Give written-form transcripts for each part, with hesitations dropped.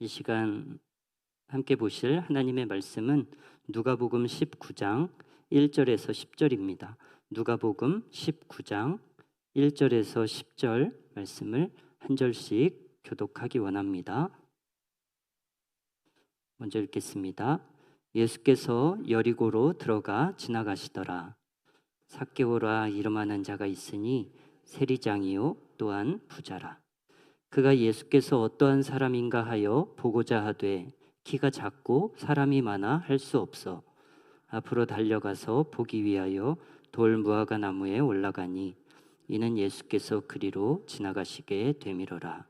이 시간 함께 보실 하나님의 말씀은 누가복음 19장 1절에서 10절입니다. 누가복음 19장 1절에서 10절 말씀을 한 절씩 교독하기 원합니다. 먼저 읽겠습니다. 예수께서 여리고로 들어가 지나가시더라. 삭개오라 이름하는 자가 있으니 세리장이요 또한 부자라. 그가 예수께서 어떠한 사람인가 하여 보고자 하되 키가 작고 사람이 많아 할 수 없어 앞으로 달려가서 보기 위하여 돌 무화과 나무에 올라가니 이는 예수께서 그리로 지나가시게 되미로라.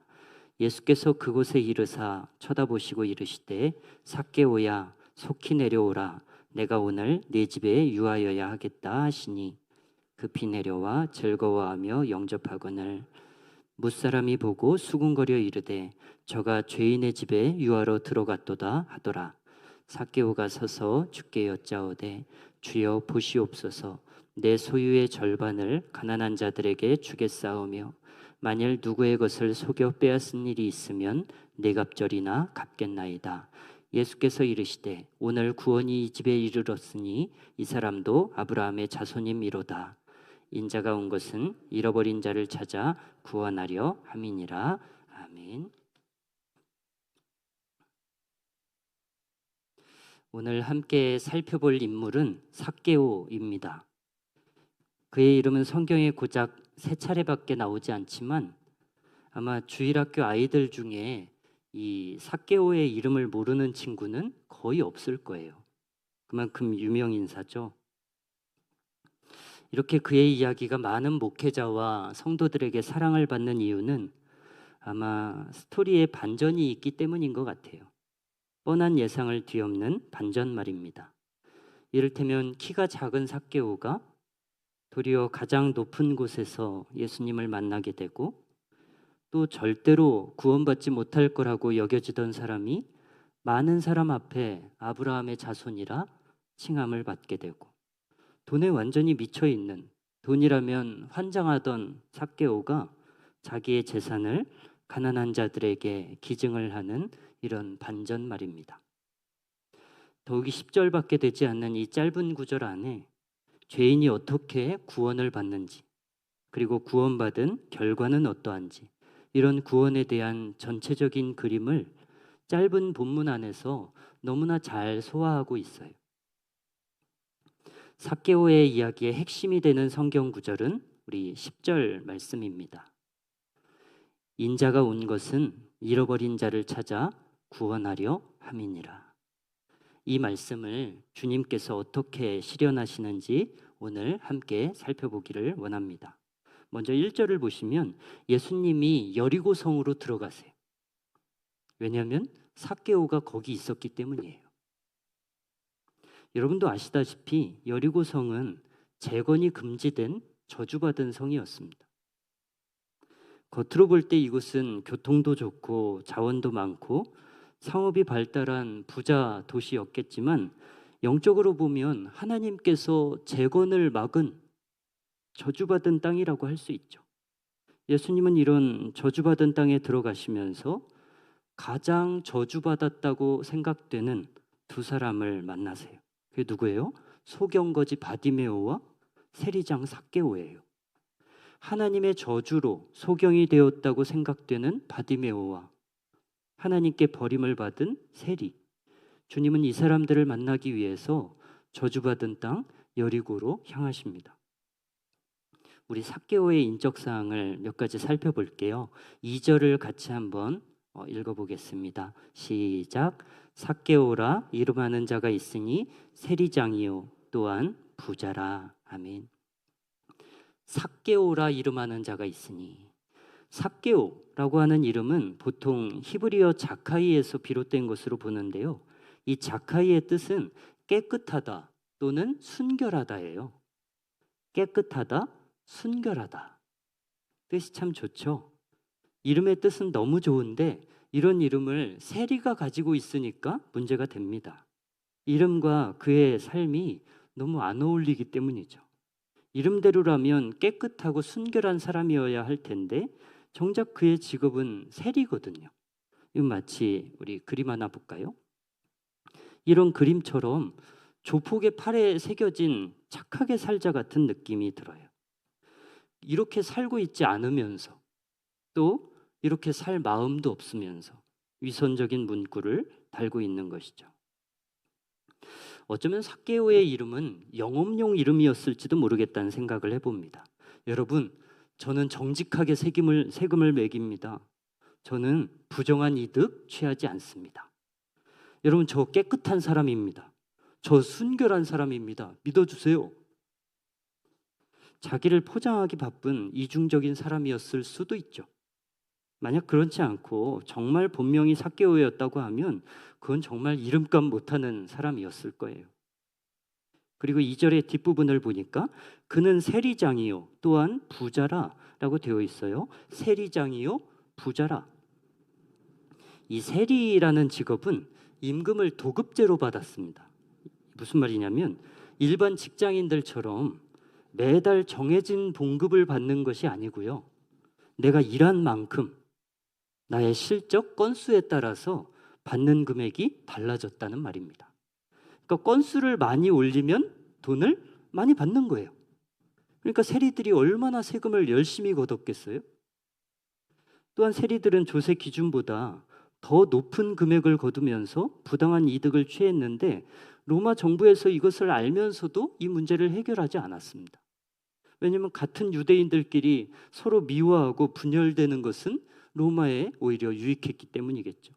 예수께서 그곳에 이르사 쳐다보시고 이르시되 삭개오야 속히 내려오라. 내가 오늘 네 집에 유하여야 하겠다 하시니 급히 내려와 즐거워하며 영접하거늘 무사람이 보고 수군거려 이르되 저가 죄인의 집에 유하러 들어갔도다 하더라. 삭개오가 서서 주께 여짜오되 주여 보시옵소서. 내 소유의 절반을 가난한 자들에게 주겠사오며 만일 누구의 것을 속여 빼앗은 일이 있으면 네 갑절이나 갚겠나이다. 예수께서 이르시되 오늘 구원이 이 집에 이르렀으니 이 사람도 아브라함의 자손임이로다. 인자가 온 것은 잃어버린 자를 찾아 구원하려 함이니라. 아멘. 오늘 함께 살펴볼 인물은 삭개오입니다. 그의 이름은 성경에 고작 3차례밖에 나오지 않지만 아마 주일학교 아이들 중에 이 삭개오의 이름을 모르는 친구는 거의 없을 거예요. 그만큼 유명 인사죠. 이렇게 그의 이야기가 많은 목회자와 성도들에게 사랑을 받는 이유는 아마 스토리에 반전이 있기 때문인 것 같아요. 뻔한 예상을 뒤엎는 반전 말입니다. 이를테면 키가 작은 삭개오가 도리어 가장 높은 곳에서 예수님을 만나게 되고 또 절대로 구원받지 못할 거라고 여겨지던 사람이 많은 사람 앞에 아브라함의 자손이라 칭함을 받게 되고 돈에 완전히 미쳐 있는, 돈이라면 환장하던 삭개오가 자기의 재산을 가난한 자들에게 기증을 하는 이런 반전 말입니다. 더욱이 10절밖에 되지 않는 이 짧은 구절 안에 죄인이 어떻게 구원을 받는지, 그리고 구원받은 결과는 어떠한지, 이런 구원에 대한 전체적인 그림을 짧은 본문 안에서 너무나 잘 소화하고 있어요. 삭개오의 이야기의 핵심이 되는 성경 구절은 우리 10절 말씀입니다. 인자가 온 것은 잃어버린 자를 찾아 구원하려 함이니라. 이 말씀을 주님께서 어떻게 실현하시는지 오늘 함께 살펴보기를 원합니다. 먼저 1절을 보시면 예수님이 여리고성으로 들어가세요. 왜냐하면 삭개오가 거기 있었기 때문이에요. 여러분도 아시다시피 여리고성은 재건이 금지된 저주받은 성이었습니다. 겉으로 볼 때 이곳은 교통도 좋고 자원도 많고 상업이 발달한 부자 도시였겠지만 영적으로 보면 하나님께서 재건을 막은 저주받은 땅이라고 할 수 있죠. 예수님은 이런 저주받은 땅에 들어가시면서 가장 저주받았다고 생각되는 두 사람을 만나세요. 그게 누구예요? 소경거지 바디메오와 세리장 삭개오예요. 하나님의 저주로 소경이 되었다고 생각되는 바디메오와 하나님께 버림을 받은 세리, 주님은 이 사람들을 만나기 위해서 저주받은 땅 여리고로 향하십니다. 우리 삭개오의 인적사항을 몇 가지 살펴볼게요. 2절을 같이 한번 읽어보겠습니다. 시작. 삭개오라 이름하는 자가 있으니 세리장이요 또한 부자라. 아멘. 삭개오라 이름하는 자가 있으니, 삭개오라고 하는 이름은 보통 히브리어 자카이에서 비롯된 것으로 보는데요. 이 자카이의 뜻은 깨끗하다 또는 순결하다예요. 깨끗하다, 순결하다. 뜻이 참 좋죠. 이름의 뜻은 너무 좋은데 이런 이름을 세리가 가지고 있으니까 문제가 됩니다. 이름과 그의 삶이 너무 안 어울리기 때문이죠. 이름대로라면 깨끗하고 순결한 사람이어야 할 텐데 정작 그의 직업은 세리거든요. 이건 마치 우리 그림 하나 볼까요? 이런 그림처럼 조폭의 팔에 새겨진 착하게 살자 같은 느낌이 들어요. 이렇게 살고 있지 않으면서 또 이렇게 살 마음도 없으면서 위선적인 문구를 달고 있는 것이죠. 어쩌면 삭개오의 이름은 영업용 이름이었을지도 모르겠다는 생각을 해봅니다. 여러분, 저는 정직하게 세금을 매깁니다. 저는 부정한 이득 취하지 않습니다. 여러분, 저 깨끗한 사람입니다. 저 순결한 사람입니다. 믿어주세요. 자기를 포장하기 바쁜 이중적인 사람이었을 수도 있죠. 만약 그렇지 않고 정말 본명이 삭개오였다고 하면 그건 정말 이름값 못하는 사람이었을 거예요. 그리고 2절의 뒷부분을 보니까 그는 세리장이요 또한 부자라 라고 되어 있어요. 세리장이요 부자라. 이 세리라는 직업은 임금을 도급제로 받았습니다. 무슨 말이냐면 일반 직장인들처럼 매달 정해진 봉급을 받는 것이 아니고요. 내가 일한 만큼 나의 실적 건수에 따라서 받는 금액이 달라졌다는 말입니다. 그러니까 건수를 많이 올리면 돈을 많이 받는 거예요. 그러니까 세리들이 얼마나 세금을 열심히 걷었겠어요? 또한 세리들은 조세 기준보다 더 높은 금액을 거두면서 부당한 이득을 취했는데 로마 정부에서 이것을 알면서도 이 문제를 해결하지 않았습니다. 왜냐하면 같은 유대인들끼리 서로 미워하고 분열되는 것은 로마에 오히려 유익했기 때문이겠죠.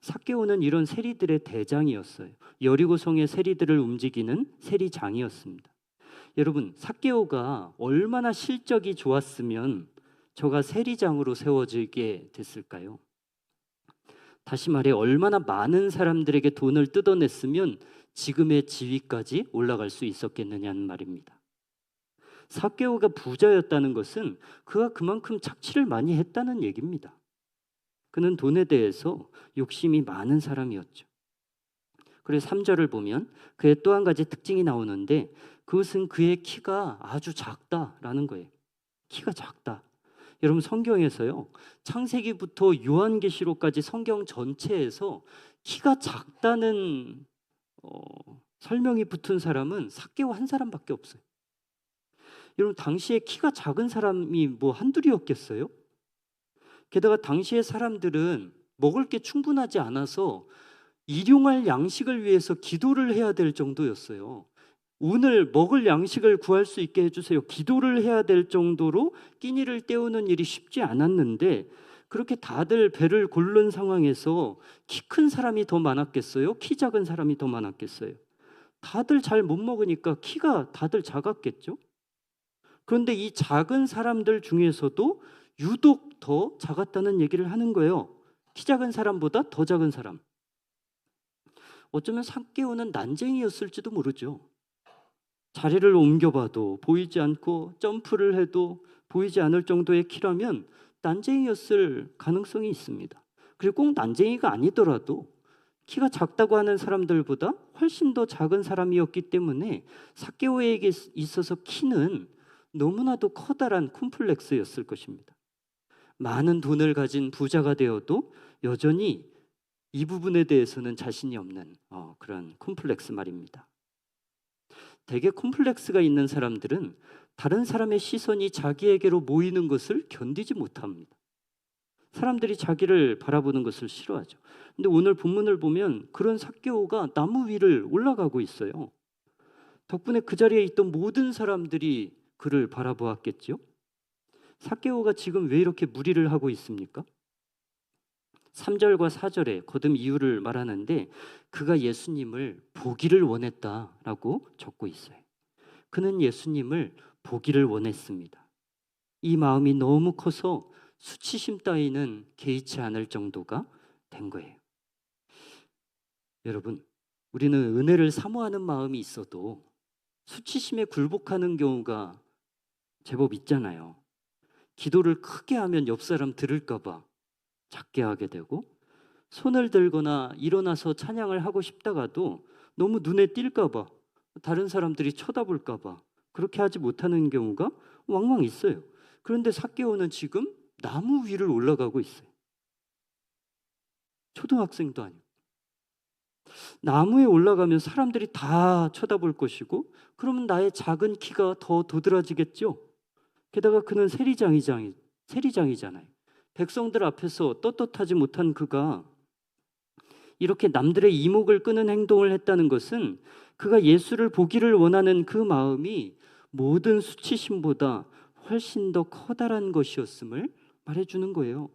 삭개오는 이런 세리들의 대장이었어요. 여리고성의 세리들을 움직이는 세리장이었습니다. 여러분, 삭개오가 얼마나 실적이 좋았으면 저가 세리장으로 세워지게 됐을까요? 다시 말해 얼마나 많은 사람들에게 돈을 뜯어냈으면 지금의 지위까지 올라갈 수 있었겠느냐는 말입니다. 삭개오가 부자였다는 것은 그가 그만큼 착취를 많이 했다는 얘기입니다. 그는 돈에 대해서 욕심이 많은 사람이었죠. 그래서 3절을 보면 그의 또 한 가지 특징이 나오는데 그것은 그의 키가 아주 작다라는 거예요. 키가 작다. 여러분, 성경에서요, 창세기부터 요한계시록까지 성경 전체에서 키가 작다는 설명이 붙은 사람은 삭개오 한 사람밖에 없어요. 여러분, 당시에 키가 작은 사람이 뭐 한둘이었겠어요? 게다가 당시의 사람들은 먹을 게 충분하지 않아서 일용할 양식을 위해서 기도를 해야 될 정도였어요. 오늘 먹을 양식을 구할 수 있게 해주세요. 기도를 해야 될 정도로 끼니를 때우는 일이 쉽지 않았는데 그렇게 다들 배를 고른 상황에서 키 큰 사람이 더 많았겠어요? 키 작은 사람이 더 많았겠어요? 다들 잘 못 먹으니까 키가 다들 작았겠죠? 그런데 이 작은 사람들 중에서도 유독 더 작았다는 얘기를 하는 거예요. 키 작은 사람보다 더 작은 사람. 어쩌면 삭개오는 난쟁이였을지도 모르죠. 자리를 옮겨봐도 보이지 않고 점프를 해도 보이지 않을 정도의 키라면 난쟁이였을 가능성이 있습니다. 그리고 꼭 난쟁이가 아니더라도 키가 작다고 하는 사람들보다 훨씬 더 작은 사람이었기 때문에 삭개오에게 있어서 키는 너무나도 커다란 콤플렉스였을 것입니다. 많은 돈을 가진 부자가 되어도 여전히 이 부분에 대해서는 자신이 없는 그런 콤플렉스 말입니다. 대개 콤플렉스가 있는 사람들은 다른 사람의 시선이 자기에게로 모이는 것을 견디지 못합니다. 사람들이 자기를 바라보는 것을 싫어하죠. 근데 오늘 본문을 보면 그런 삭개오가 나무 위를 올라가고 있어요. 덕분에 그 자리에 있던 모든 사람들이 그를 바라보았겠죠. 삭개오가 지금 왜 이렇게 무리를 하고 있습니까? 3절과 4절에 거듭 이유를 말하는데 그가 예수님을 보기를 원했다라고 적고 있어요. 그는 예수님을 보기를 원했습니다. 이 마음이 너무 커서 수치심 따위는 개의치 않을 정도가 된 거예요. 여러분, 우리는 은혜를 사모하는 마음이 있어도 수치심에 굴복하는 경우가 제법 있잖아요. 기도를 크게 하면 옆 사람 들을까 봐 작게 하게 되고, 손을 들거나 일어나서 찬양을 하고 싶다가도 너무 눈에 띌까 봐, 다른 사람들이 쳐다볼까 봐 그렇게 하지 못하는 경우가 왕왕 있어요. 그런데 삭개오는 지금 나무 위를 올라가고 있어요. 초등학생도 아니고. 나무에 올라가면 사람들이 다 쳐다볼 것이고 그러면 나의 작은 키가 더 도드라지겠죠. 게다가 그는 세리장이잖아요. 백성들 앞에서 떳떳하지 못한 그가 이렇게 남들의 이목을 끄는 행동을 했다는 것은 그가 예수를 보기를 원하는 그 마음이 모든 수치심보다 훨씬 더 커다란 것이었음을 말해주는 거예요.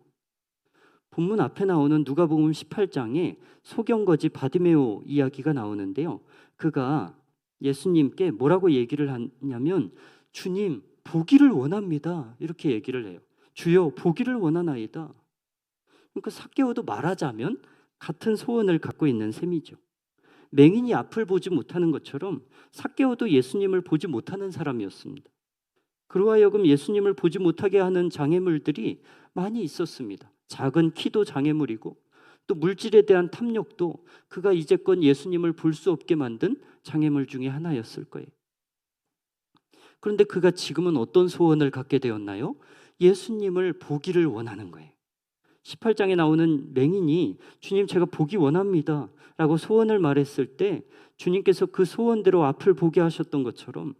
본문 앞에 나오는 누가복음 18장에 소경거지 바디메오 이야기가 나오는데요. 그가 예수님께 뭐라고 얘기를 하냐면 주님 보기를 원합니다. 이렇게 얘기를 해요. 주여 보기를 원하나이다. 그러니까 삭개오도 말하자면 같은 소원을 갖고 있는 셈이죠. 맹인이 앞을 보지 못하는 것처럼 삭개오도 예수님을 보지 못하는 사람이었습니다. 그로 하여금 예수님을 보지 못하게 하는 장애물들이 많이 있었습니다. 작은 키도 장애물이고 또 물질에 대한 탐욕도 그가 이제껏 예수님을 볼 수 없게 만든 장애물 중에 하나였을 거예요. 그런데 그가 지금은 어떤 소원을 갖게 되었나요? 예수님을 보기를 원하는 거예요. 18장에 나오는 맹인이 주님 제가 보기 원합니다 라고 소원을 말했을 때 주님께서 그 소원대로 앞을 보게 하셨던 것처럼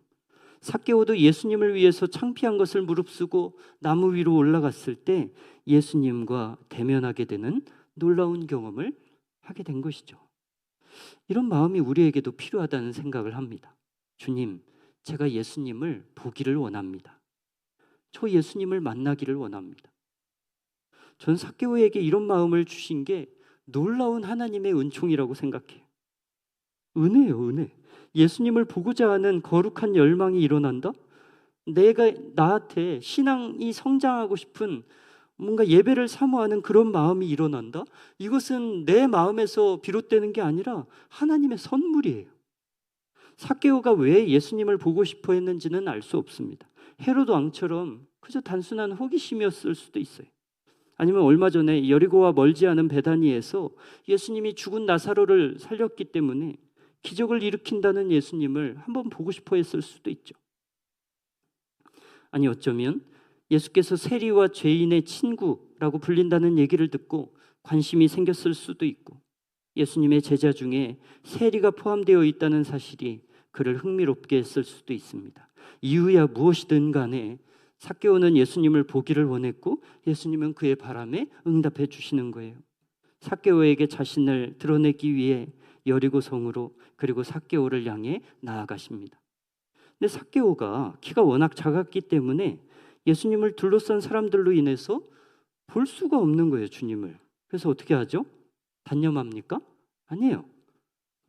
삭개오도 예수님을 위해서 창피한 것을 무릅쓰고 나무 위로 올라갔을 때 예수님과 대면하게 되는 놀라운 경험을 하게 된 것이죠. 이런 마음이 우리에게도 필요하다는 생각을 합니다. 주님, 제가 예수님을 보기를 원합니다. 저 예수님을 만나기를 원합니다. 전 삭개오에게 이런 마음을 주신 게 놀라운 하나님의 은총이라고 생각해요. 은혜예요, 은혜. 예수님을 보고자 하는 거룩한 열망이 일어난다? 내가 나한테 신앙이 성장하고 싶은 뭔가 예배를 사모하는 그런 마음이 일어난다? 이것은 내 마음에서 비롯되는 게 아니라 하나님의 선물이에요. 삭개오가 왜 예수님을 보고 싶어 했는지는 알 수 없습니다. 헤롯 왕처럼 그저 단순한 호기심이었을 수도 있어요. 아니면 얼마 전에 여리고와 멀지 않은 베다니에서 예수님이 죽은 나사로를 살렸기 때문에 기적을 일으킨다는 예수님을 한번 보고 싶어 했을 수도 있죠. 아니 어쩌면 예수께서 세리와 죄인의 친구라고 불린다는 얘기를 듣고 관심이 생겼을 수도 있고 예수님의 제자 중에 세리가 포함되어 있다는 사실이 그를 흥미롭게 했을 수도 있습니다. 이유야 무엇이든 간에 삭개오는 예수님을 보기를 원했고 예수님은 그의 바람에 응답해 주시는 거예요. 삭개오에게 자신을 드러내기 위해 여리고 성으로 그리고 삭개오를 향해 나아가십니다. 근데 삭개오가 키가 워낙 작았기 때문에 예수님을 둘러싼 사람들로 인해서 볼 수가 없는 거예요, 주님을. 그래서 어떻게 하죠? 단념합니까? 아니에요.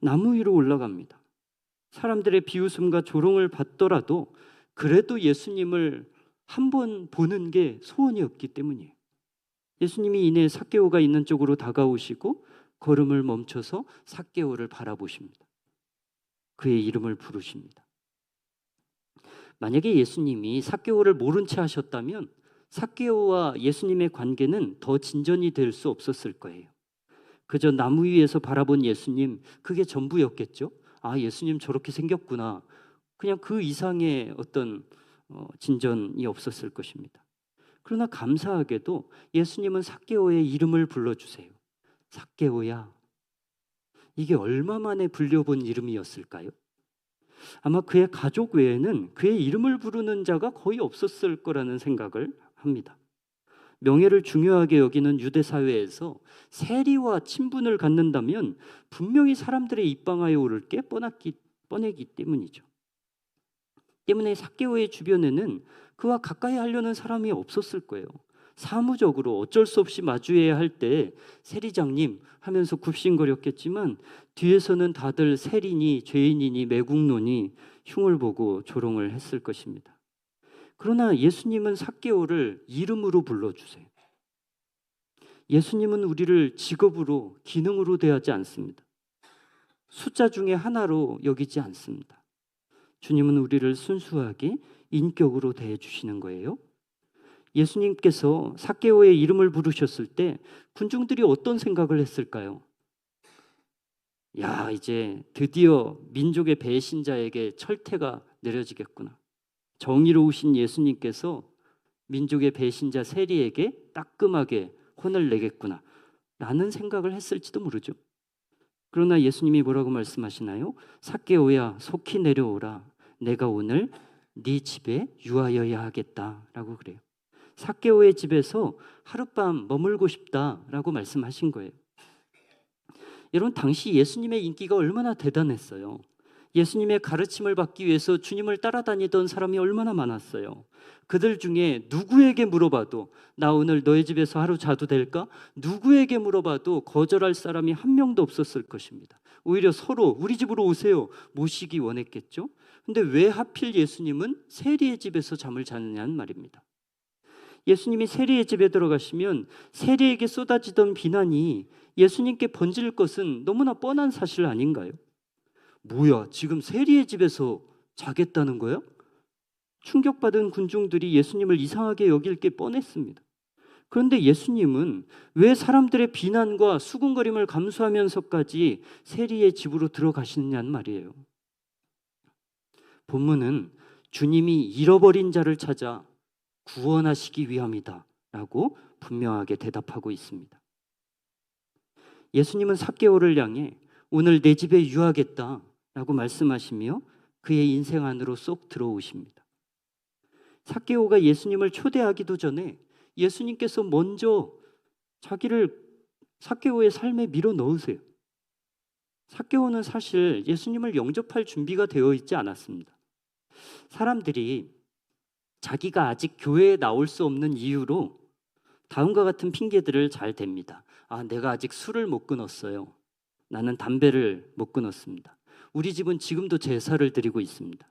나무 위로 올라갑니다. 사람들의 비웃음과 조롱을 받더라도 그래도 예수님을 한번 보는 게 소원이었기 때문이에요. 예수님이 이내 삭개오가 있는 쪽으로 다가오시고 걸음을 멈춰서 삭개오를 바라보십니다. 그의 이름을 부르십니다. 만약에 예수님이 삭개오를 모른 채 하셨다면 삭개오와 예수님의 관계는 더 진전이 될 수 없었을 거예요. 그저 나무 위에서 바라본 예수님, 그게 전부였겠죠. 아, 예수님 저렇게 생겼구나. 그냥 그 이상의 어떤 진전이 없었을 것입니다. 그러나 감사하게도 예수님은 삭개오의 이름을 불러주세요. 삭개오야. 이게 얼마 만에 불려본 이름이었을까요? 아마 그의 가족 외에는 그의 이름을 부르는 자가 거의 없었을 거라는 생각을 합니다. 명예를 중요하게 여기는 유대 사회에서 세리와 친분을 갖는다면 분명히 사람들의 입방아에 오를 게 뻔하기 때문이죠. 때문에 삭개오의 주변에는 그와 가까이 하려는 사람이 없었을 거예요. 사무적으로 어쩔 수 없이 마주해야 할 때 세리장님 하면서 굽신거렸겠지만 뒤에서는 다들 세리니 죄인이니 매국노니 흉을 보고 조롱을 했을 것입니다. 그러나 예수님은 삭개오를 이름으로 불러주세요. 예수님은 우리를 직업으로 기능으로 대하지 않습니다. 숫자 중에 하나로 여기지 않습니다. 주님은 우리를 순수하게 인격으로 대해주시는 거예요. 예수님께서 삭개오의 이름을 부르셨을 때 군중들이 어떤 생각을 했을까요? 야, 이제 드디어 민족의 배신자에게 철퇴가 내려지겠구나. 정의로우신 예수님께서 민족의 배신자 세리에게 따끔하게 혼을 내겠구나. 라는 생각을 했을지도 모르죠. 그러나 예수님이 뭐라고 말씀하시나요? 삭개오야 속히 내려오라. 내가 오늘 네 집에 유하여야 하겠다라고 그래요. 삭개오의 집에서 하룻밤 머물고 싶다라고 말씀하신 거예요. 여러분, 당시 예수님의 인기가 얼마나 대단했어요. 예수님의 가르침을 받기 위해서 주님을 따라다니던 사람이 얼마나 많았어요. 그들 중에 누구에게 물어봐도 나 오늘 너의 집에서 하루 자도 될까? 누구에게 물어봐도 거절할 사람이 한 명도 없었을 것입니다. 오히려 서로 우리 집으로 오세요 모시기 원했겠죠. 근데 왜 하필 예수님은 세리의 집에서 잠을 자느냐는 말입니다. 예수님이 세리의 집에 들어가시면 세리에게 쏟아지던 비난이 예수님께 번질 것은 너무나 뻔한 사실 아닌가요? 뭐야, 지금 세리의 집에서 자겠다는 거야? 충격받은 군중들이 예수님을 이상하게 여길 게 뻔했습니다. 그런데 예수님은 왜 사람들의 비난과 수군거림을 감수하면서까지 세리의 집으로 들어가시느냐는 말이에요. 본문은 주님이 잃어버린 자를 찾아 구원하시기 위함이다 라고 분명하게 대답하고 있습니다. 예수님은 삭개오를 향해 오늘 내 집에 유하겠다 라고 말씀하시며 그의 인생 안으로 쏙 들어오십니다. 삭개오가 예수님을 초대하기도 전에 예수님께서 먼저 자기를 삭개오의 삶에 밀어 넣으세요. 삭개오는 사실 예수님을 영접할 준비가 되어 있지 않았습니다. 사람들이 자기가 아직 교회에 나올 수 없는 이유로 다음과 같은 핑계들을 잘 댑니다. 내가 아직 술을 못 끊었어요. 나는 담배를 못 끊었습니다. 우리 집은 지금도 제사를 드리고 있습니다.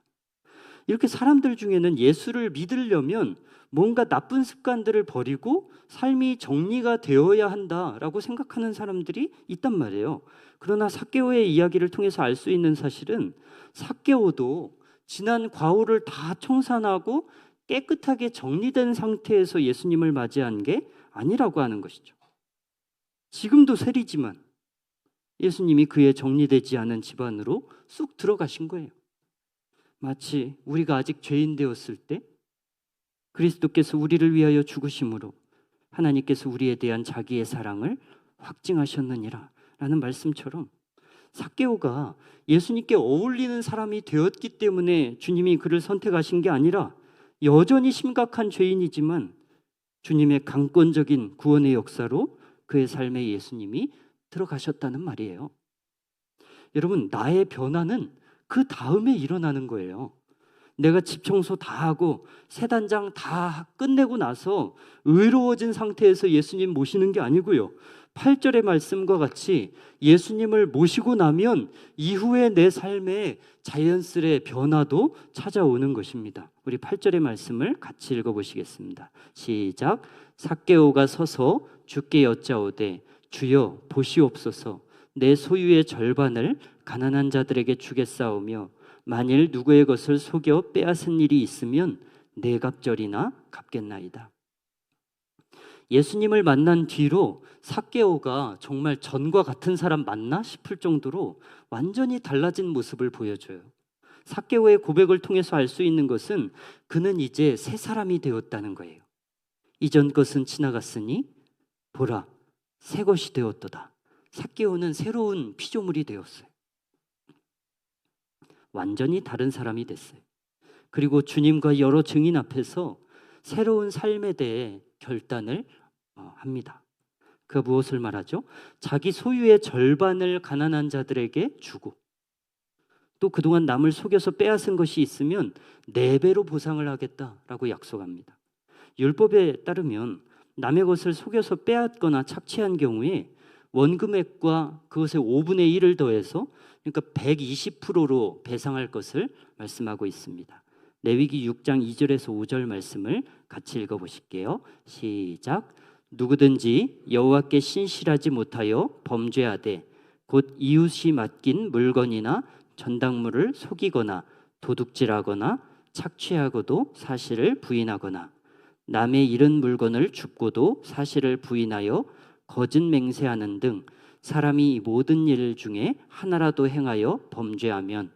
이렇게 사람들 중에는 예수를 믿으려면 뭔가 나쁜 습관들을 버리고 삶이 정리가 되어야 한다라고 생각하는 사람들이 있단 말이에요. 그러나 삭개오의 이야기를 통해서 알 수 있는 사실은 삭개오도 지난 과오를 다 청산하고 깨끗하게 정리된 상태에서 예수님을 맞이한 게 아니라고 하는 것이죠. 지금도 세리지만 예수님이 그의 정리되지 않은 집안으로 쑥 들어가신 거예요. 마치 우리가 아직 죄인 되었을 때 그리스도께서 우리를 위하여 죽으심으로 하나님께서 우리에 대한 자기의 사랑을 확증하셨느니라 라는 말씀처럼 삭개오가 예수님께 어울리는 사람이 되었기 때문에 주님이 그를 선택하신 게 아니라 여전히 심각한 죄인이지만 주님의 강권적인 구원의 역사로 그의 삶에 예수님이 들어가셨다는 말이에요. 여러분, 나의 변화는 그 다음에 일어나는 거예요. 내가 집 청소 다 하고 세단장 다 끝내고 나서 의로워진 상태에서 예수님 모시는 게 아니고요. 8절의 말씀과 같이 예수님을 모시고 나면 이후에 내 삶에 자연스레 변화도 찾아오는 것입니다. 우리 8절의 말씀을 같이 읽어보시겠습니다. 시작. 삭개오가 서서 주께 여짜오되 주여 보시옵소서. 내 소유의 절반을 가난한 자들에게 주겠사오며 만일 누구의 것을 속여 빼앗은 일이 있으면 네 갑절이나 갚겠나이다. 예수님을 만난 뒤로 삭개오가 정말 전과 같은 사람 맞나 싶을 정도로 완전히 달라진 모습을 보여줘요. 삭개오의 고백을 통해서 알 수 있는 것은 그는 이제 새 사람이 되었다는 거예요. 이전 것은 지나갔으니 보라 새 것이 되었도다. 삭개오는 새로운 피조물이 되었어요. 완전히 다른 사람이 됐어요. 그리고 주님과 여러 증인 앞에서 새로운 삶에 대해 결단을 합니다. 그 무엇을 말하죠? 자기 소유의 절반을 가난한 자들에게 주고 또 그동안 남을 속여서 빼앗은 것이 있으면 4배로 보상을 하겠다라고 약속합니다. 율법에 따르면 남의 것을 속여서 빼앗거나 착취한 경우에 원금액과 그것의 5분의 1을 더해서 그러니까 120%로 배상할 것을 말씀하고 있습니다. 레위기 6장 2절에서 5절 말씀을 같이 읽어보실게요. 시작. 누구든지 여호와께 신실하지 못하여 범죄하되 곧 이웃이 맡긴 물건이나 전당물을 속이거나 도둑질하거나 착취하고도 사실을 부인하거나 남의 잃은 물건을 줍고도 사실을 부인하여 거짓 맹세하는 등 사람이 이 모든 일 중에 하나라도 행하여 범죄하면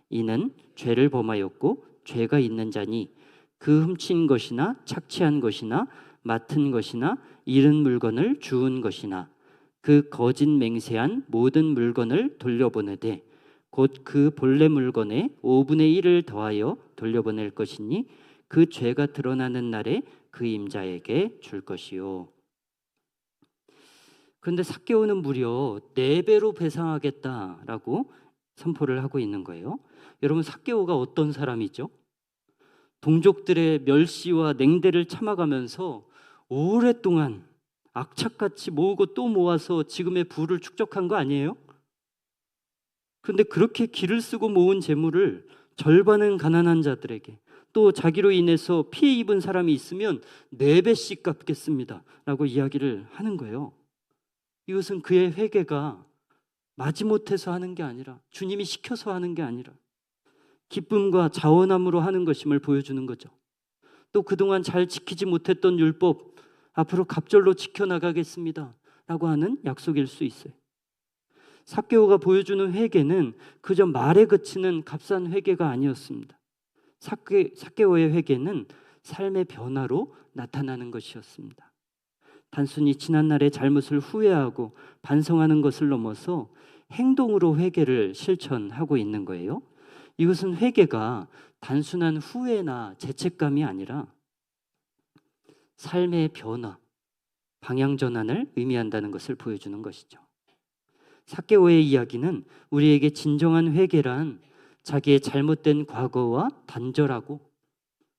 이는 죄를 범하였고 죄가 있는 자니 그 훔친 것이나 착취한 것이나 맡은 것이나 잃은 물건을 주운 것이나 그 거짓 맹세한 모든 물건을 돌려보내되 곧 그 본래 물건의 5분의 1을 더하여 돌려보낼 것이니 그 죄가 드러나는 날에 그 임자에게 줄 것이요. 그런데 삭개오는 무려 4배로 배상하겠다라고 선포를 하고 있는 거예요. 여러분, 삭개오가 어떤 사람이죠? 동족들의 멸시와 냉대를 참아가면서 오랫동안 악착같이 모으고 또 모아서 지금의 부를 축적한 거 아니에요? 그런데 그렇게 기를 쓰고 모은 재물을 절반은 가난한 자들에게, 또 자기로 인해서 피해 입은 사람이 있으면 4배씩 갚겠습니다 라고 이야기를 하는 거예요. 이것은 그의 회개가 마지못해서 하는 게 아니라, 주님이 시켜서 하는 게 아니라 기쁨과 자원함으로 하는 것임을 보여주는 거죠. 또 그동안 잘 지키지 못했던 율법 앞으로 갑절로 지켜나가겠습니다 라고 하는 약속일 수 있어요. 삭개오가 보여주는 회개는 그저 말에 그치는 값싼 회개가 아니었습니다. 삭개오의 회개는 삶의 변화로 나타나는 것이었습니다. 단순히 지난날의 잘못을 후회하고 반성하는 것을 넘어서 행동으로 회개를 실천하고 있는 거예요. 이것은 회개가 단순한 후회나 죄책감이 아니라 삶의 변화, 방향 전환을 의미한다는 것을 보여주는 것이죠. 삭개오의 이야기는 우리에게 진정한 회개란 자기의 잘못된 과거와 단절하고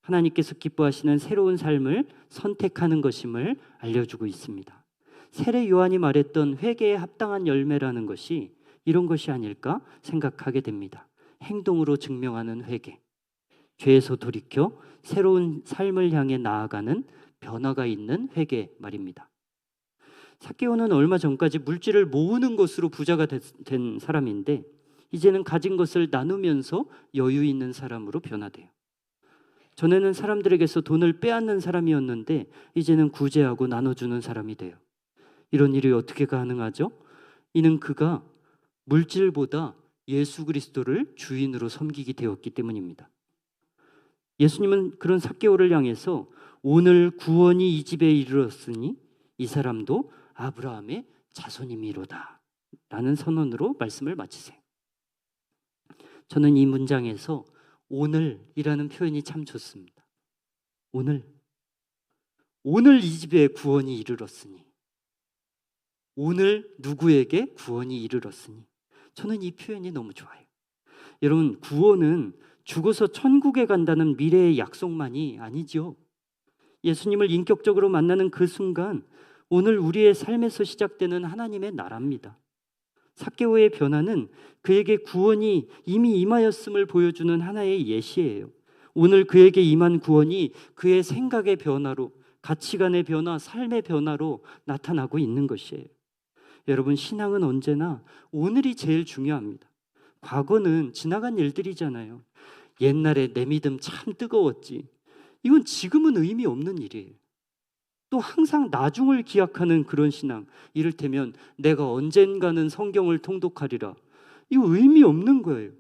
하나님께서 기뻐하시는 새로운 삶을 선택하는 것임을 알려주고 있습니다. 세례 요한이 말했던 회개에 합당한 열매라는 것이 이런 것이 아닐까 생각하게 됩니다. 행동으로 증명하는 회개, 죄에서 돌이켜 새로운 삶을 향해 나아가는 변화가 있는 회개 말입니다. 삭개오는 얼마 전까지 물질을 모으는 것으로 부자가 된 사람인데 이제는 가진 것을 나누면서 여유 있는 사람으로 변화돼요. 전에는 사람들에게서 돈을 빼앗는 사람이었는데 이제는 구제하고 나눠주는 사람이 돼요. 이런 일이 어떻게 가능하죠? 이는 그가 물질보다 예수 그리스도를 주인으로 섬기게 되었기 때문입니다. 예수님은 그런 삭개오를 향해서 오늘 구원이 이 집에 이르렀으니 이 사람도 아브라함의 자손이미로다 라는 선언으로 말씀을 마치세요. 저는 이 문장에서 오늘이라는 표현이 참 좋습니다. 오늘 이 집에 구원이 이르렀으니, 오늘 누구에게 구원이 이르렀으니, 저는 이 표현이 너무 좋아요. 여러분, 구원은 죽어서 천국에 간다는 미래의 약속만이 아니죠. 예수님을 인격적으로 만나는 그 순간 오늘 우리의 삶에서 시작되는 하나님의 나라입니다. 삭개오의 변화는 그에게 구원이 이미 임하였음을 보여주는 하나의 예시예요. 오늘 그에게 임한 구원이 그의 생각의 변화로, 가치관의 변화, 삶의 변화로 나타나고 있는 것이에요. 여러분, 신앙은 언제나 오늘이 제일 중요합니다. 과거는 지나간 일들이잖아요. 옛날에 내 믿음 참 뜨거웠지. 이건 지금은 의미 없는 일이에요. 또 항상 나중을 기약하는 그런 신앙, 이를테면 내가 언젠가는 성경을 통독하리라, 이거 의미 없는 거예요.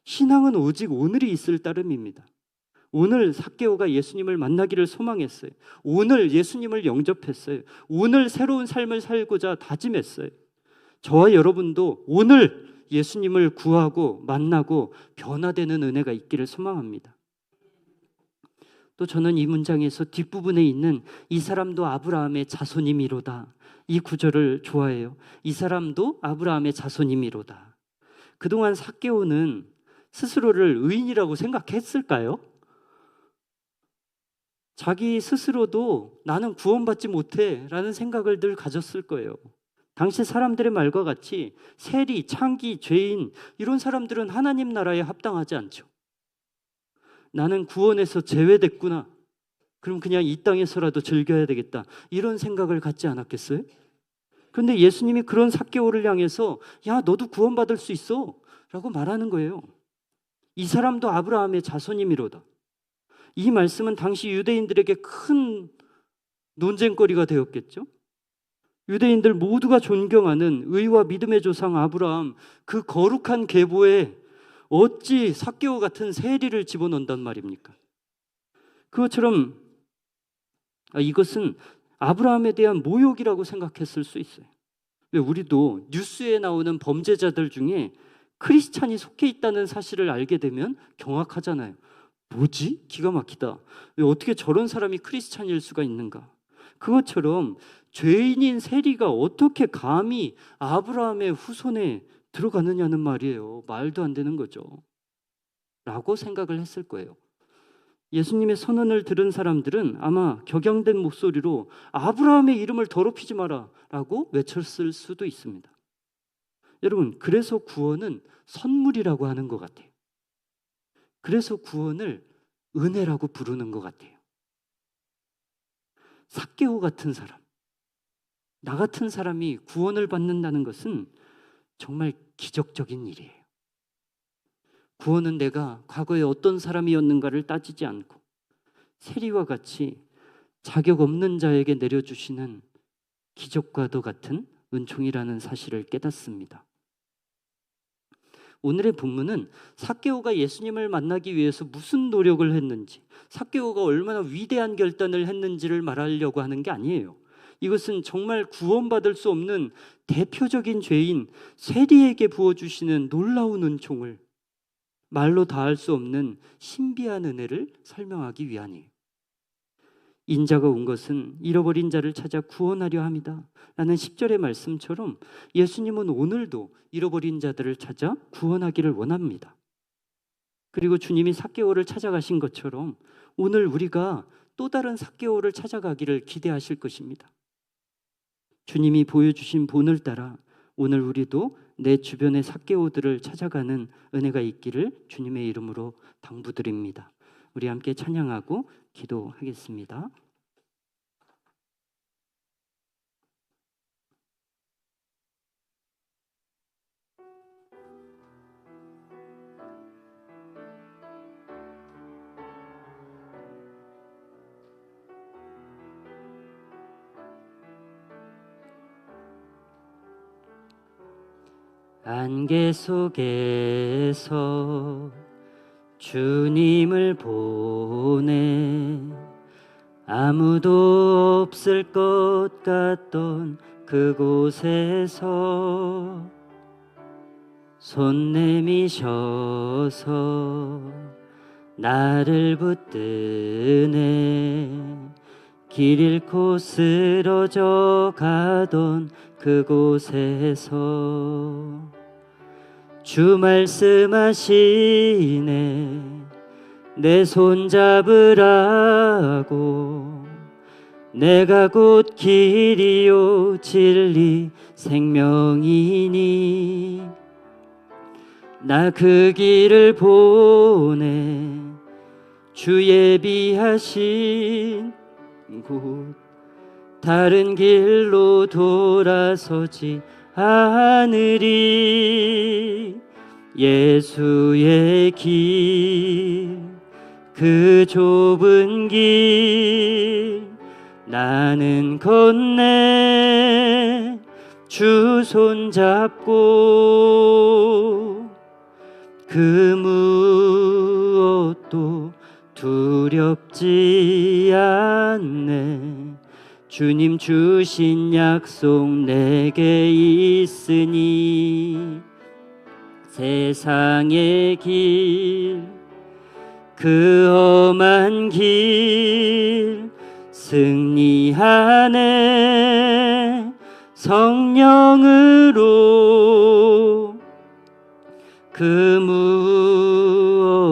신앙은 오직 오늘이 있을 따름입니다. 오늘 삭개오가 예수님을 만나기를 소망했어요. 오늘 예수님을 영접했어요. 오늘 새로운 삶을 살고자 다짐했어요. 저와 여러분도 오늘 예수님을 구하고 만나고 변화되는 은혜가 있기를 소망합니다. 또 저는 이 문장에서 뒷부분에 있는 이 사람도 아브라함의 자손이미로다, 이 구절을 좋아해요. 이 사람도 아브라함의 자손이미로다. 그동안 삭개오는 스스로를 의인이라고 생각했을까요? 자기 스스로도 나는 구원받지 못해 라는 생각을 늘 가졌을 거예요. 당시 사람들의 말과 같이 세리, 창기, 죄인, 이런 사람들은 하나님 나라에 합당하지 않죠. 나는 구원에서 제외됐구나, 그럼 그냥 이 땅에서라도 즐겨야 되겠다, 이런 생각을 갖지 않았겠어요? 그런데 예수님이 그런 삭개오를 향해서 야, 너도 구원받을 수 있어 라고 말하는 거예요. 이 사람도 아브라함의 자손이미로다. 이 말씀은 당시 유대인들에게 큰 논쟁거리가 되었겠죠. 유대인들 모두가 존경하는 의와 믿음의 조상 아브라함, 그 거룩한 계보에 어찌 삭개오 같은 세리를 집어넣는단 말입니까? 그것처럼 이것은 아브라함에 대한 모욕이라고 생각했을 수 있어요. 왜 우리도 뉴스에 나오는 범죄자들 중에 크리스찬이 속해 있다는 사실을 알게 되면 경악하잖아요. 뭐지? 기가 막히다. 왜 어떻게 저런 사람이 크리스찬일 수가 있는가? 그것처럼 죄인인 세리가 어떻게 감히 아브라함의 후손에 들어가느냐는 말이에요. 말도 안 되는 거죠. 라고 생각을 했을 거예요. 예수님의 선언을 들은 사람들은 아마 격양된 목소리로 아브라함의 이름을 더럽히지 마라 라고 외쳤을 수도 있습니다. 여러분, 그래서 구원은 선물이라고 하는 것 같아요. 그래서 구원을 은혜라고 부르는 것 같아요. 삭개오 같은 사람, 나 같은 사람이 구원을 받는다는 것은 정말 기적적인 일이에요. 구원은 내가 과거에 어떤 사람이었는가를 따지지 않고 세리와 같이 자격 없는 자에게 내려주시는 기적과도 같은 은총이라는 사실을 깨닫습니다. 오늘의 본문은 삭개오가 예수님을 만나기 위해서 무슨 노력을 했는지, 삭개오가 얼마나 위대한 결단을 했는지를 말하려고 하는 게 아니에요. 이것은 정말 구원받을 수 없는 대표적인 죄인 세리에게 부어주시는 놀라운 은총을, 말로 다할 수 없는 신비한 은혜를 설명하기 위함이에요. 인자가 온 것은 잃어버린 자를 찾아 구원하려 함이다 라는 10절의 말씀처럼 예수님은 오늘도 잃어버린 자들을 찾아 구원하기를 원합니다. 그리고 주님이 삭개오를 찾아가신 것처럼 오늘 우리가 또 다른 삭개오를 찾아가기를 기대하실 것입니다. 주님이 보여주신 본을 따라 오늘 우리도 내 주변의 삭개오들을 찾아가는 은혜가 있기를 주님의 이름으로 당부드립니다. 우리 함께 찬양하고 기도하겠습니다. 안개 속에서 주님을 보내 아무도 없을 것 같던 그곳에서 손 내미셔서 나를 붙드네 길 잃고 쓰러져 가던 그곳에서 주 말씀하시네 내 손 잡으라고 내가 곧 길이요 진리 생명이니 나 그 길을 보내 주 예비하신 곳 다른 길로 돌아서지 않으리 예수의 길 그 좁은 길 나는 건네 주 손 잡고 그 무엇도 두렵지 않네 주님 주신 약속 내게 있으니 세상의 길 그 험한 길 승리하네 성령으로 그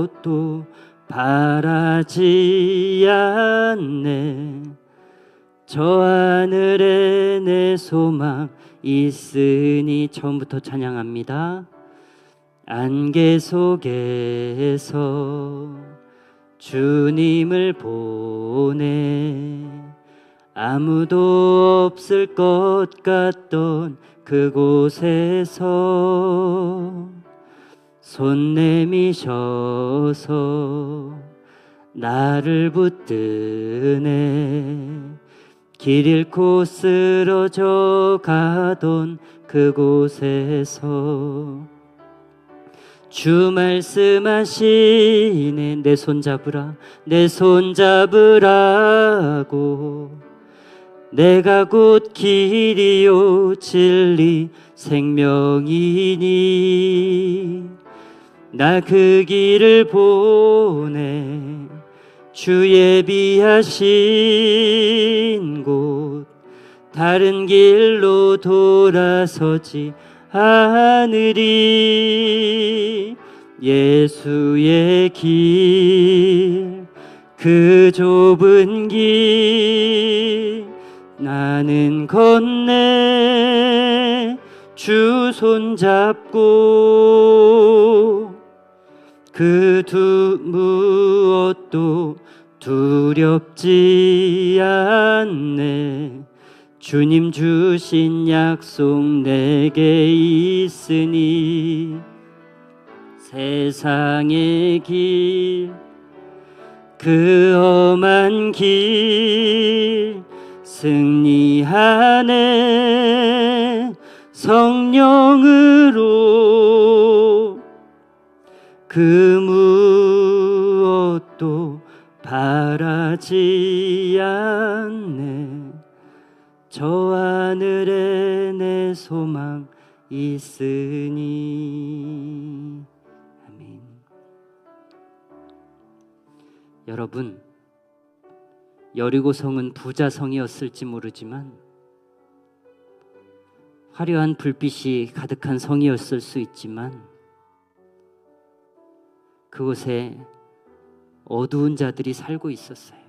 무엇도 바라지 않네 저 하늘에 내 소망 있으니 처음부터 찬양합니다. 안개 속에서 주님을 보내 아무도 없을 것 같던 그곳에서 손 내미셔서 나를 붙드네 길 잃고 쓰러져 가던 그곳에서 주 말씀하시네 내 손 잡으라 내 손 잡으라고 내가 곧 길이요 진리 생명이니 나 그 길을 보내 주 예비하신 곳 다른 길로 돌아서지 않으리. 예수의 길, 그 좁은 길 나는 건네 주 손잡고 그 무엇도 두렵지 않네. 주님 주신 약속 내게 있으니 세상의 길, 그 험한 길 승리하네. 성령으로 그 무엇도 바라지 않네. 저 하늘에 내 소망 있으니. 아멘. 여러분, 여리고성은 부자성이었을지 모르지만 화려한 불빛이 가득한 성이었을 수 있지만 그곳에 어두운 자들이 살고 있었어요.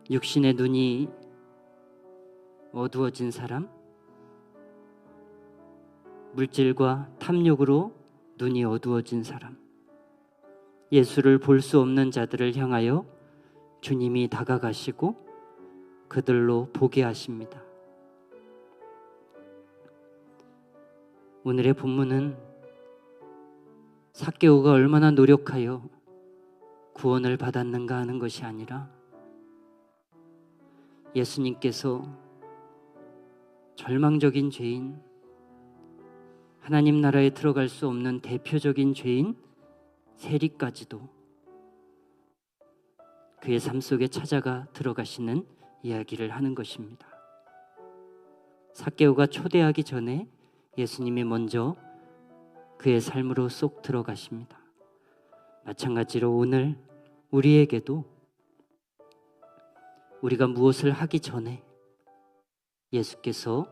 육신의 눈이 어두워진 사람, 물질과 탐욕으로 눈이 어두워진 사람, 예수를 볼 수 없는 자들을 향하여 주님이 다가가시고 그들로 보게 하십니다. 오늘의 본문은 삭개오가 얼마나 노력하여 구원을 받았는가 하는 것이 아니라 예수님께서 절망적인 죄인, 하나님 나라에 들어갈 수 없는 대표적인 죄인 세리까지도 그의 삶 속에 찾아가 들어가시는 이야기를 하는 것입니다. 삭개오가 초대하기 전에 예수님이 먼저 그의 삶으로 쏙 들어가십니다. 마찬가지로 오늘 우리에게도 우리가 무엇을 하기 전에 예수께서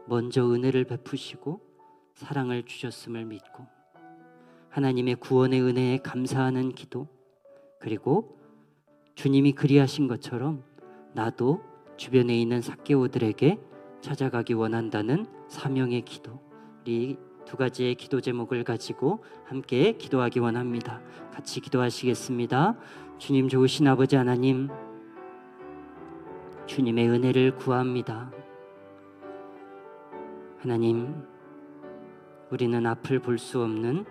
먼저 은혜를 베푸시고 사랑을 주셨음을 믿고 하나님의 구원의 은혜에 감사하는 기도, 그리고 주님이 그리하신 것처럼 나도 주변에 있는 삭개오들에게 찾아가기 원한다는 사명의 기도, 우리 두 가지의 기도 제목을 가지고 함께 기도하기 원합니다. 같이 기도하시겠습니다. 주님 좋으신 아버지 하나님, 주님의 은혜를 구합니다. 하나님, 우리는 앞을 볼 수 없는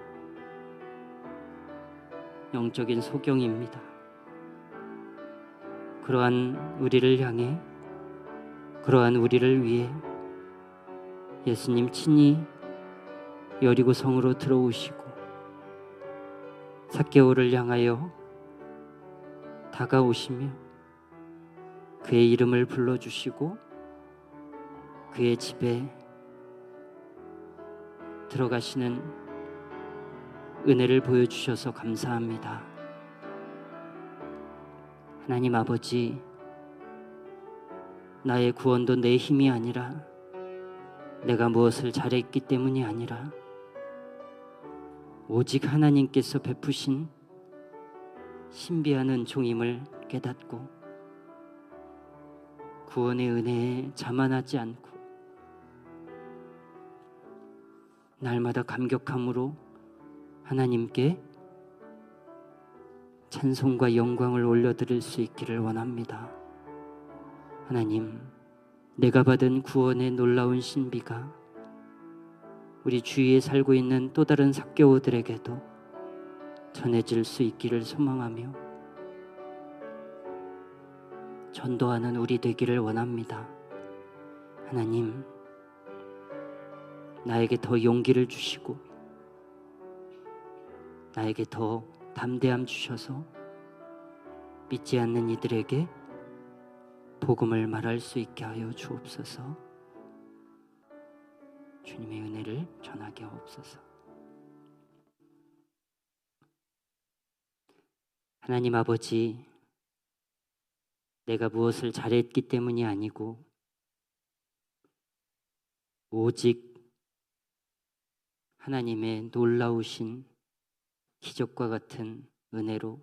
영적인 소경입니다. 그러한 우리를 향해, 그러한 우리를 위해 예수님 친히 여리고 성으로 들어오시고 삭개오를 향하여 다가오시며 그의 이름을 불러주시고 그의 집에 들어가시는 은혜를 보여주셔서 감사합니다. 하나님 아버지, 나의 구원도 내 힘이 아니라 내가 무엇을 잘했기 때문이 아니라 오직 하나님께서 베푸신 신비한 은총임을 깨닫고 구원의 은혜에 자만하지 않고 날마다 감격함으로 하나님께 찬송과 영광을 올려드릴 수 있기를 원합니다. 하나님, 내가 받은 구원의 놀라운 신비가 우리 주위에 살고 있는 또 다른 삭개오들에게도 전해질 수 있기를 소망하며 전도하는 우리 되기를 원합니다. 하나님, 나에게 더 용기를 주시고 나에게 더 담대함 주셔서 믿지 않는 이들에게 복음을 말할 수 있게 하여 주옵소서. 주님의 은혜를 전하게 하옵소서. 하나님 아버지, 내가 무엇을 잘했기 때문이 아니고 오직 하나님의 놀라우신 기적과 같은 은혜로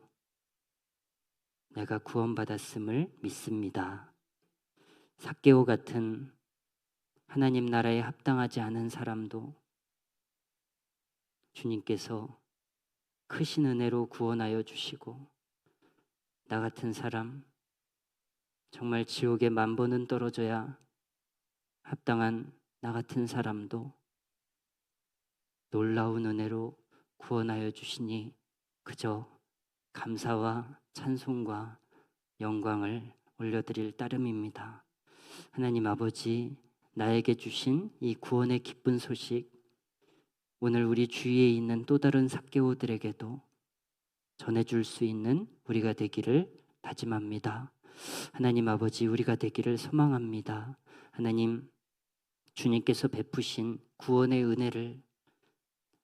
내가 구원받았음을 믿습니다. 삭개오 같은 하나님 나라에 합당하지 않은 사람도 주님께서 크신 은혜로 구원하여 주시고, 나 같은 사람, 정말 지옥에 10,000번은 떨어져야 합당한 나 같은 사람도 놀라운 은혜로 구원하여 주시니 그저 감사와 찬송과 영광을 올려드릴 따름입니다. 하나님 아버지, 나에게 주신 이 구원의 기쁜 소식, 오늘 우리 주위에 있는 또 다른 삭개오들에게도 전해줄 수 있는 우리가 되기를 다짐합니다. 하나님 아버지, 우리가 되기를 소망합니다. 하나님, 주님께서 베푸신 구원의 은혜를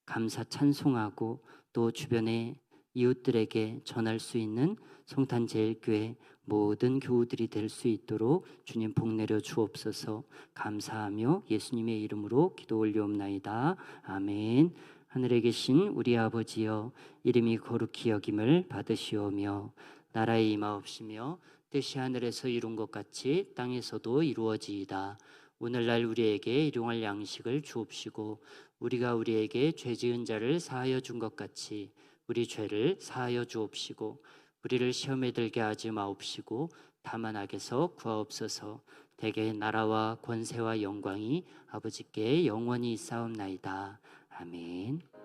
감사 찬송하고 또 주변의 이웃들에게 전할 수 있는 성탄제일교회 모든 교우들이 될 수 있도록 주님 복 내려 주옵소서. 감사하며 예수님의 이름으로 기도 올리옵나이다. 아멘. 하늘에 계신 우리 아버지여, 이름이 거룩히 여김을 받으시오며 나라에 임하옵시며 뜻이 하늘에서 이룬 것 같이 땅에서도 이루어지이다. 오늘날 우리에게 일용할 양식을 주옵시고 우리가 우리에게 죄 지은 자를 사하여 준 것 같이 우리 죄를 사하여 주옵시고 우리를 시험에 들게 하지 마옵시고 다만 악에서 구하옵소서. 대개 나라와 권세와 영광이 아버지께 영원히 있사옵나이다. 아멘.